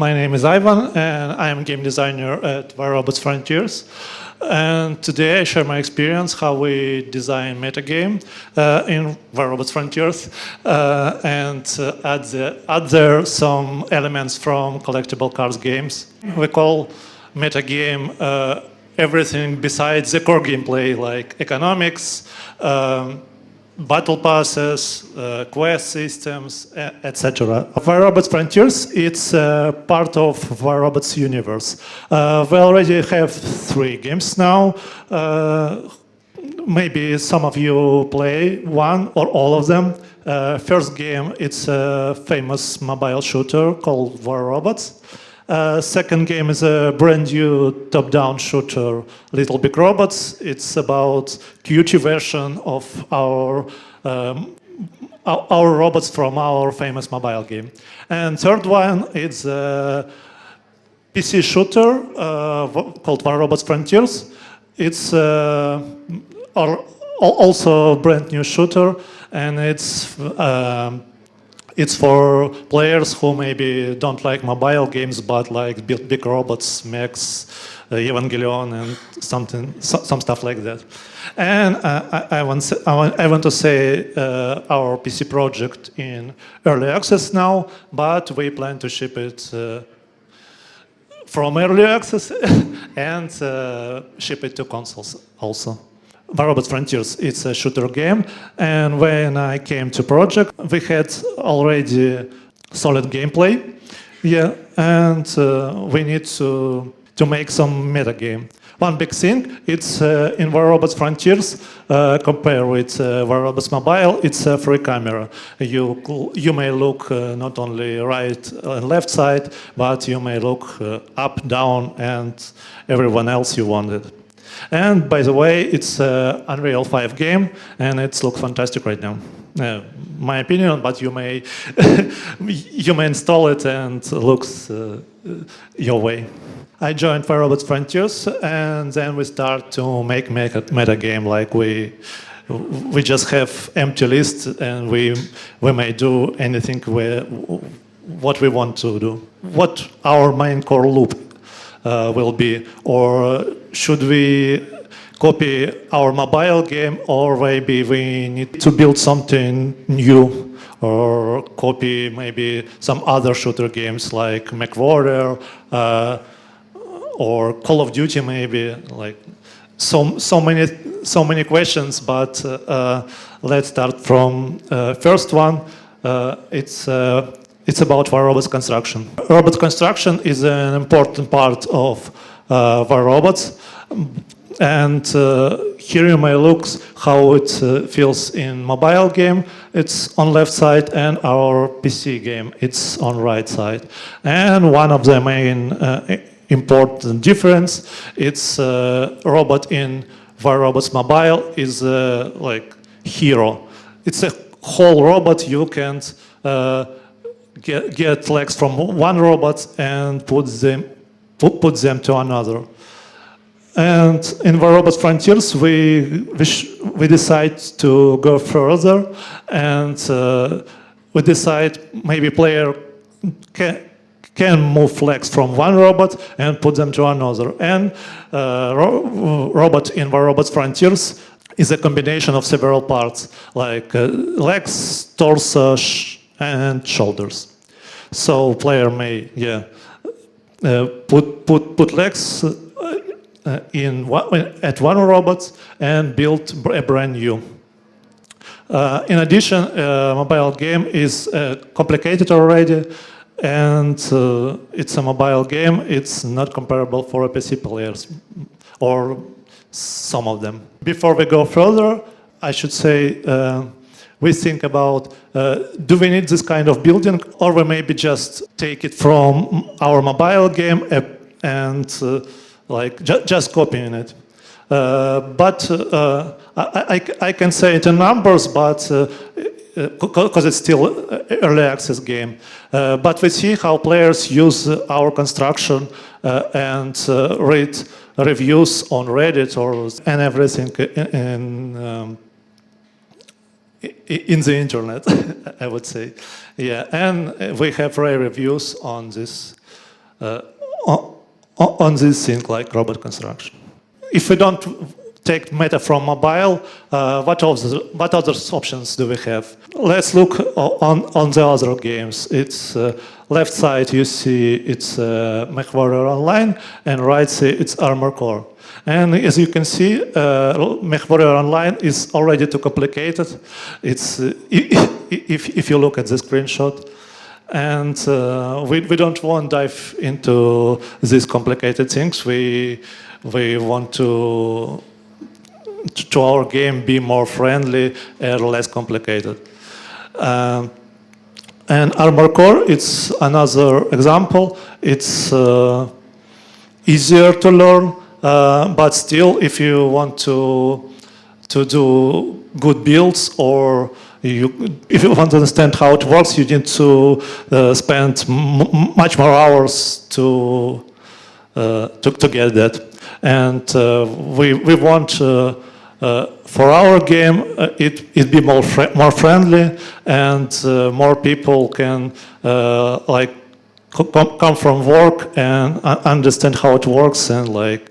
My name is Ivan, and I am a game designer at Robots Frontiers. And today I share my experience how we design metagame in Robots Frontiers and add there some elements from collectible cards games. We call metagame everything besides the core gameplay, like economics, battle passes, quest systems, etc. Robots Frontiers, it's part of Robots universe. We already have 3 games now. Maybe some of you play one or all of them. First game, it's a famous mobile shooter called War Robots. Second game is a brand new top-down shooter, Little Big Robots. It's about QT version of our robots from our famous mobile game. And third one is a PC shooter called War Robots Frontiers. It's also a brand new shooter, and it's for players who maybe don't like mobile games, but like big robots, mechs, Evangelion, and some stuff like that. And I want to say our PC project in early access now, but we plan to ship it from early access and ship it to consoles also. Robots Frontiers, it's a shooter game, and when I came to project, we had already solid gameplay, and we need to make some metagame. One big thing, it's in Robots Frontiers, compared with Robots Mobile, it's a free camera. You may look not only right and left side, but you may look up, down, and everyone else you wanted. And by the way, it's an Unreal 5 game, and it looks fantastic right now. My opinion, but you may you may install it and it looks your way. I joined Robots Frontiers, and then we start to make meta game. Like we just have empty list, and we may do anything what we want to do. What our main core loop will be, or should we copy our mobile game, or maybe we need to build something new, or copy maybe some other shooter games like MechWarrior or Call of Duty, maybe. Like so many questions, but let's start from first one. It's about War Robots construction. Robot construction is an important part of War Robots, and here you may look how it feels in mobile game. It's on left side, and our PC game, it's on right side. And one of the main important difference, it's robot in War Robots Mobile is like hero. It's a whole robot. You can't get legs from one robot and put them to another. And in the Robots Frontiers, we decide to go further, and we decide maybe player can move legs from one robot and put them to another. And robot in the Robots Frontiers is a combination of several parts, like legs, torso, and shoulders. So player may put legs at one robot and build a brand new. In addition, mobile game is complicated already, and it's a mobile game. It's not comparable for PC players, or some of them. Before we go further, I should say we think about, do we need this kind of building, or we maybe just take it from our mobile game and just copying it. But I can say it in numbers, but because it's still early access game. But we see how players use our construction and read reviews on Reddit and everything in the internet, I would say. Yeah, and we have rare reviews on this on, on this thing like robot construction. If we don't take meta from mobile, what other options do we have? Let's look on the other games. It's left side you see it's MechWarrior Online, and right side it's Armor Core. And as you can see, MechWarrior Online is already too complicated. It's if you look at the screenshot. And we don't want to dive into these complicated things. We want to our game be more friendly and less complicated. And Armor Core, it's another example. It's easier to learn, but still, if you want to do good builds, or if you want to understand how it works, you need to spend much more hours to get that. And we want for our game it be more friendly, and more people can like come from work and understand how it works, and like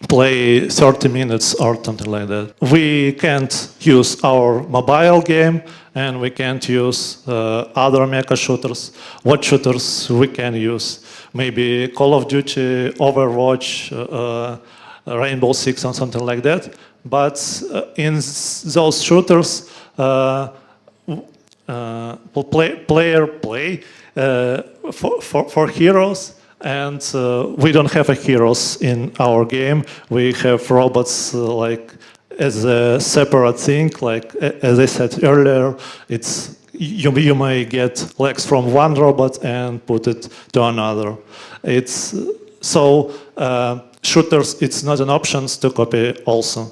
play 30 minutes or something like that. We can't use our mobile game, and we can't use other mecha shooters. What shooters we can use? Maybe Call of Duty, Overwatch, Rainbow Six, or something like that. But in those shooters, player play for heroes, and we don't have heroes in our game. We have robots like as a separate thing. Like as I said earlier, it's you may get legs from one robot and put it to another. It's so shooters. It's not an option to copy also.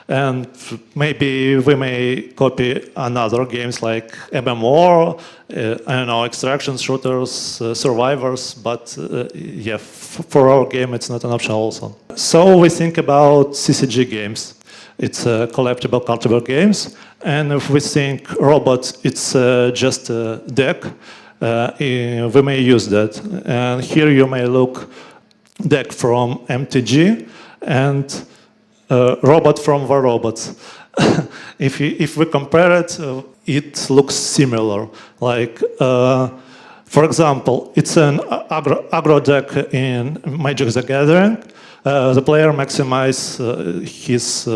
And maybe we may copy another games like MMO, I don't know, extraction shooters, survivors, but yeah, for our game it's not an option also. So we think about CCG games. It's collectible countable games, and if we think robots, it's just a deck, we may use that. And here you may look deck from MTG and robot from the robots. If we compare it, it looks similar. Like, for example, it's an aggro deck in MY.GAMES Gathering. The player maximizes his,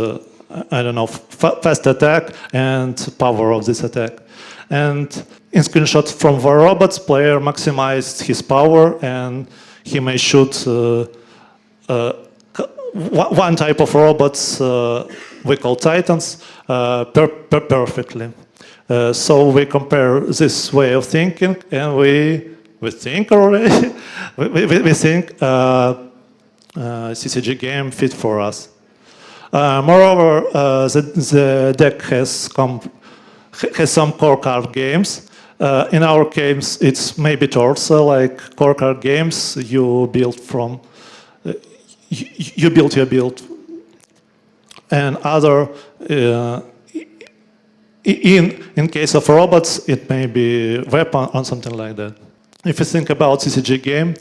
I don't know, fast attack and power of this attack. And in screenshots from the robots, player maximized his power, and he may shoot one type of robots we call Titans perfectly. So we compare this way of thinking, and we think already. we think CCG game fit for us. Moreover, the deck has some core card games. In our games, it's maybe Torso, like core card games you build from. You build your build, and other in case of robots, it may be weapon or something like that. If you think about CCG game,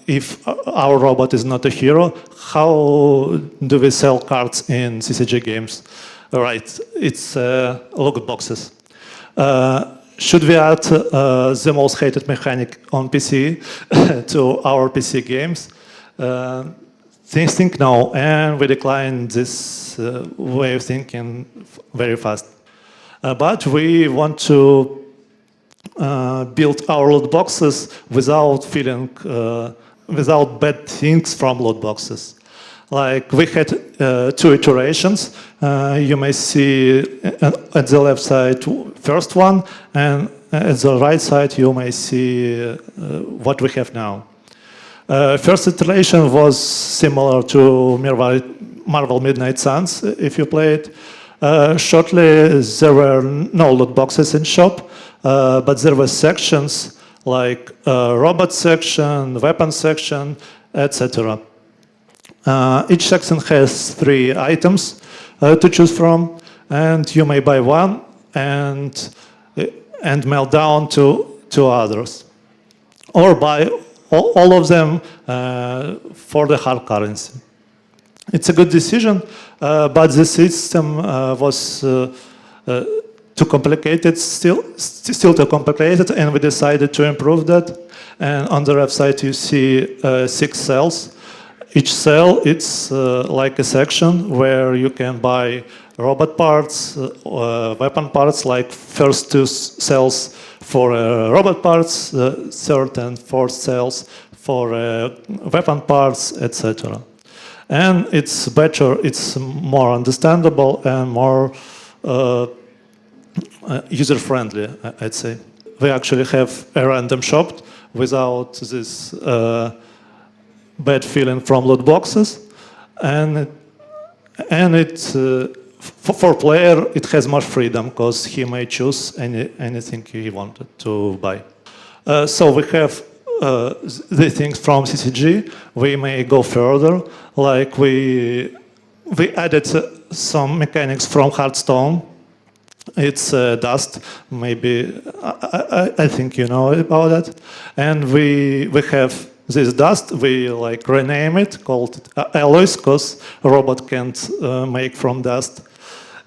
if our robot is not a hero, how do we sell cards in CCG games? Right, it's loot boxes. Should we add the most hated mechanic on PC to our PC games? Think no, and we decline this way of thinking very fast. But we want to build our loot boxes without feeling, without bad things from loot boxes. Like we had 2 iterations. You may see at the left side first one, and at the right side you may see what we have now. First iteration was similar to Marvel Midnight Suns, if you played. Shortly, there were no loot boxes in shop, but there were sections like robot section, weapon section, etc. Each section has 3 items to choose from, and you may buy one and melt down to 2 others. or buy all of them for the hard currency. It's a good decision, but the system was too complicated, still too complicated, and we decided to improve that. And on the website you see 6 cells. Each cell, it's like a section where you can buy robot parts, weapon parts, like first 2 cells for robot parts, third and fourth cells for weapon parts, etc. And it's better, it's more understandable and more user-friendly, I'd say. We actually have a random shop without this bad feeling from loot boxes, and for player it has more freedom because he may choose anything he wanted to buy. So we have the things from CCG. We may go further, like we added some mechanics from Hearthstone. It's dust, maybe I think you know about that, and we have this dust. We like rename it, called alloys, because a robot can't make from dust.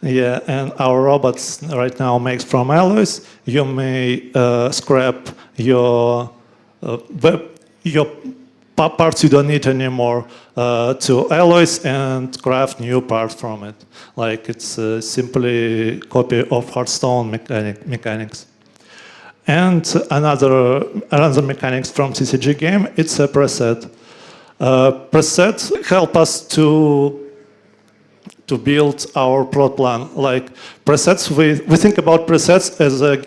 Yeah, and our robots right now makes from alloys. You may scrap your parts you don't need anymore to alloys and craft new parts from it. Like it's simply copy of Hearthstone mechanics. And another mechanics from CCG game, it's a preset. Presets help us to build our plot plan. Like presets, we think about presets as a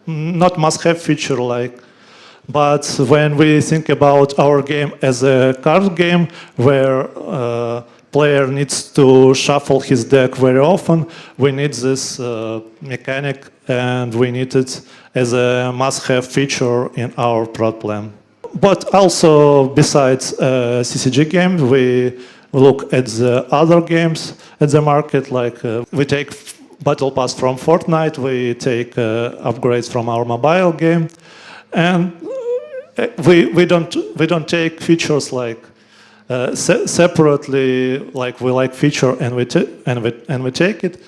not must-have feature, but when we think about our game as a card game where player needs to shuffle his deck very often, we need this mechanic, and we need it as a must-have feature in our plot plan. But also, besides CCG games, we look at the other games at the market, like we take Battle Pass from Fortnite, we take upgrades from our mobile game, and we don't take features like separately, like we like feature and we take it.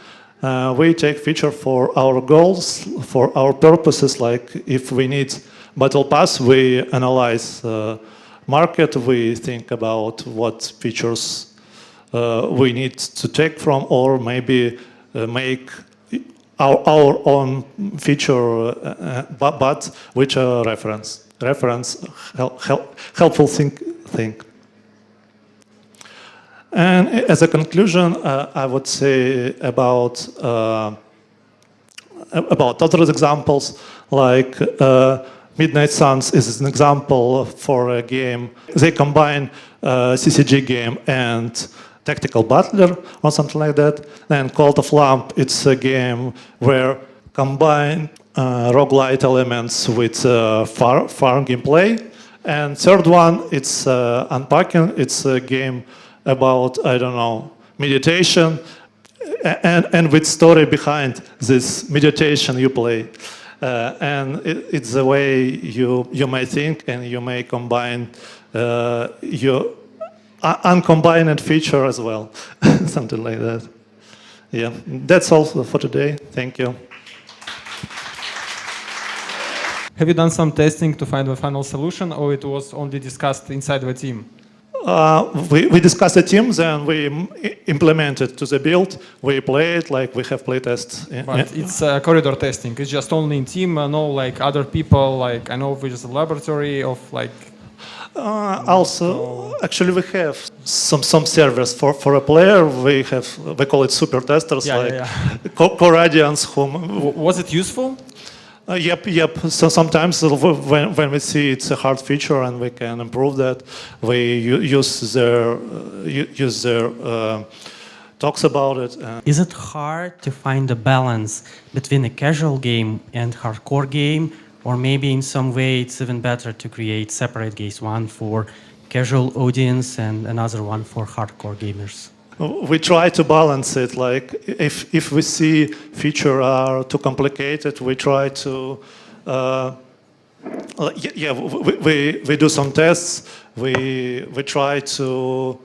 We take feature for our goals, for our purposes. Like if we need Battle Pass, we analyze market. We think about what features we need to take from, or maybe make our own feature, but which are reference helpful thing. And as a conclusion, I would say about other examples, like Midnight Suns is an example for a game. They combine CCG game and tactical battler or something like that. And Cult of Lamp, it's a game where combine roguelite elements with farm gameplay. And third one, it's Unpacking. It's a game about, I don't know, meditation, and with story behind this meditation you play. And it's the way you may think, and you may combine your uncombined feature as well, something like that. Yeah, that's all for today. Thank you. Have you done some testing to find the final solution, or it was only discussed inside the team? We discussed the teams and we implemented to the build. We play it, like we have playtests. But it's corridor testing. It's just only in team, no like other people, like I know which is a laboratory of like... Actually we have some servers for a player. We call it super testers, co-radians whom... Was it useful? Yep. So sometimes when we see it's a hard feature and we can improve that, we use their talks about it. Is it hard to find a balance between a casual game and hardcore game, or maybe in some way it's even better to create separate games, one for casual audience and another one for hardcore gamers? We try to balance it. Like if we see features are too complicated, we try to Yeah, we do some tests. We try to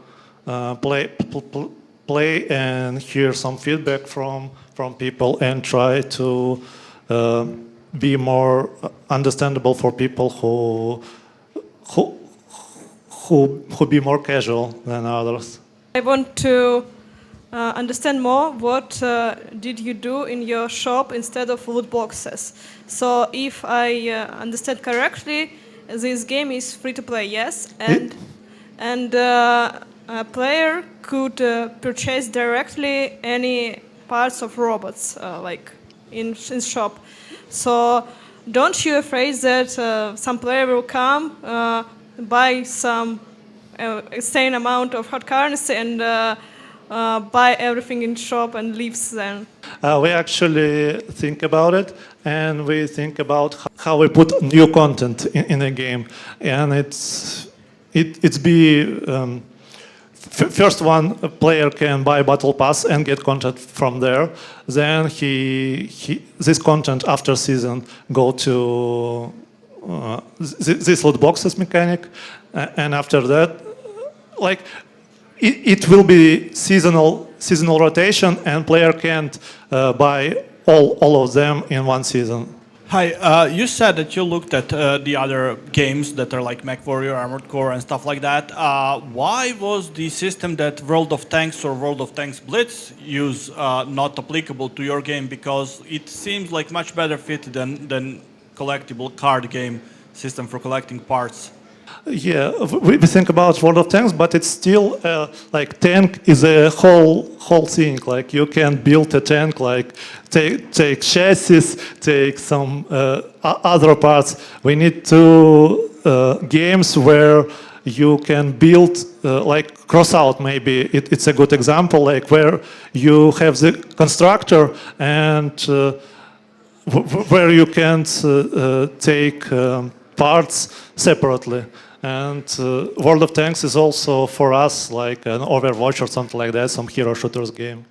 play and hear some feedback from people and try to be more understandable for people who be more casual than others. I want to understand more what did you do in your shop instead of loot boxes. So if I understand correctly, this game is free to play, yes, and a player could purchase directly any parts of robots like in shop. So don't you afraid that some player will come, buy some insane amount of hard currency and buy everything in shop and leaves then? We actually think about it, and we think about how we put new content in a game, and it's first one, a player can buy battle pass and get content from there. Then this content after season go to this loot boxes mechanic, and after that, like it will be seasonal rotation, and player can't buy all of them in one season. Hi, you said that you looked at the other games that are like MechWarrior, Armored Core, and stuff like that. Why was the system that World of Tanks or World of Tanks Blitz use not applicable to your game? Because it seems like much better fit than collectible card game system for collecting parts. Yeah, we think about World of Tanks, but it's still like tank is a whole thing. Like you can build a tank, like take chassis, take some other parts. We need two games where you can build like Crossout. Maybe it's a good example, like where you have the constructor and where you can take parts separately. And World of Tanks is also for us like an Overwatch or something like that, some hero shooters game.